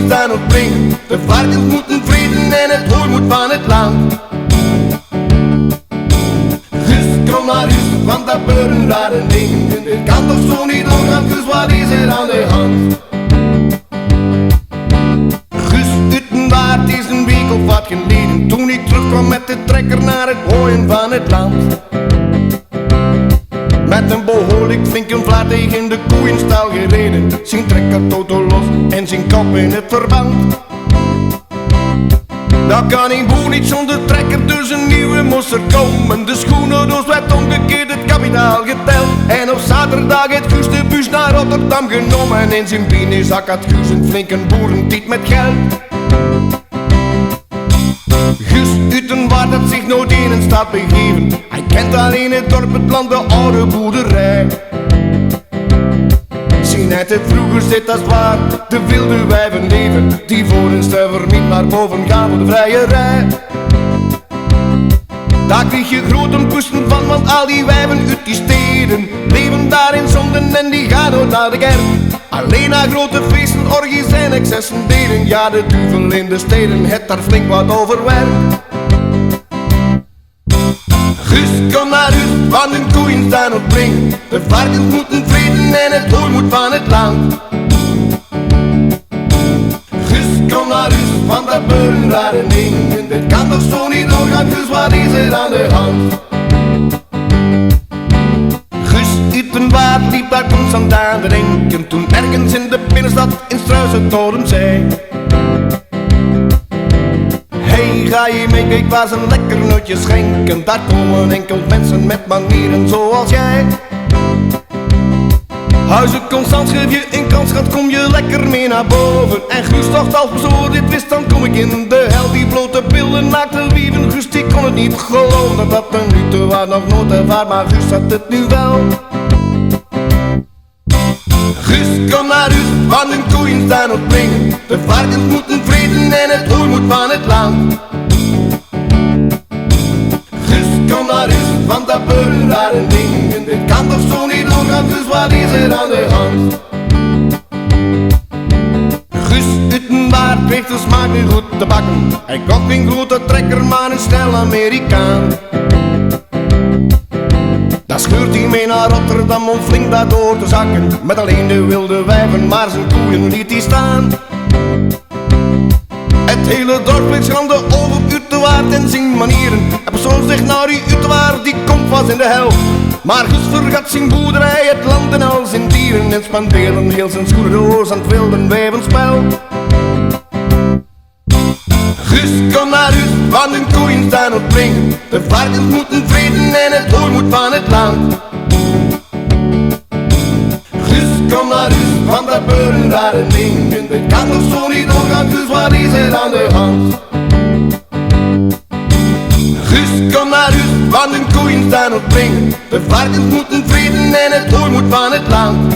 staan op springen. De varkens moeten vreden en het hooi moet van het land. Gus, kom naar huis, want dat beuren rare dingen. Dit kan toch zo niet doorgaan, Gus, wat is er aan de hand? Gus Utenwaard is een week of wat geleden, toen ik terugkwam met de trekker naar het hooien van het land. Met een behoorlijk flinke vlaat tegen de koeienstal gereden. Zijn trekker toto los en zijn kop in het verband. Dat kan een boer niet zonder trekker, dus een nieuwe moest er komen. De schoenendoos werd omgekeerd, het kapitaal geteld. En op zaterdag het Guus de bus naar Rotterdam genomen. En in zijn binnenzak had Guus een flinke boerentiet met geld. Gus Utenwaard had zich nooit in een stad begeven. Hij kent alleen het dorp, het land, de oude boerderij. Zien uit het vroeger zit als waar de wilde wijven leven, die voor een stuiver niet naar boven gaan voor de vrijerij. Daar kreeg je grote poesten van, want al die wijven uit die steden leven daar in zonden en die gaan door naar de kerk. Alleen na grote feesten, orgies en excessen deden, ja de duivel in de steden het daar flink wat over werkt. Gus, kom naar huis, want hun koeien staan op springen. De varkens moeten vreden en het hooi moet van het land. Gus, kom naar huis, want dat beuren rare dingen. Dit kan toch zo niet doorgaan, Gus, wat is er aan de hand? Gus Utenwaard liep daar constant aan te denken, toen ergens in de binnenstad in Struis het toren zei: hey, ga je mee, kijk waar ze een lekker nootje schenken. Daar komen enkel mensen met manieren zoals jij. Huizen Constans, geef je een kans, schat, kom je lekker mee naar boven. En Guus dacht, als me zo dit wist, dan kom ik in de hel. Die blote billen naakte wieven, Guus die kon het niet geloven. Dat een Utenwaard nog nooit ervaar, maar Guus had het nu wel. Gus, kom naar huis, want hun koeien staan op springen. De varkens moeten vreden en het hooi moet van het land. Gus, kom naar huis, want dat beuren rare dingen. Dit kan toch zo niet doorgaan, Gus, wat is er aan de hand? Gus Utenwaard kreeg de smaak nu goed te bakken. Hij kocht geen grote trekker, maar een snel Amerikaan. Daar scheurt hij mee naar Rotterdam om flink daardoor te zakken. Met alleen de wilde wijven, maar zijn koeien liet hij staan. Het hele dorp werd schande over Utenwaard en zijn manieren. En persoon zegt nou die Utenwaard, die komt vast in de hel. Maar Gus vergat zijn boerderij, het land en al zijn dieren. En spandeerde heel zijn schoenendoos aan het wilde wijvenspel. Gus, kom naar huis, want hun koeien staan op springen. De varkens moeten vreden en het hooi moet van het land. Gus, kom naar huis, want dat beuren rare dingen. Dit kan toch zo niet doorgaan, Gus, wat is er aan de hand? Gus, kom naar huis, want hun koeien staan op springen. De varkens moeten vreden en het hooi moet van het land.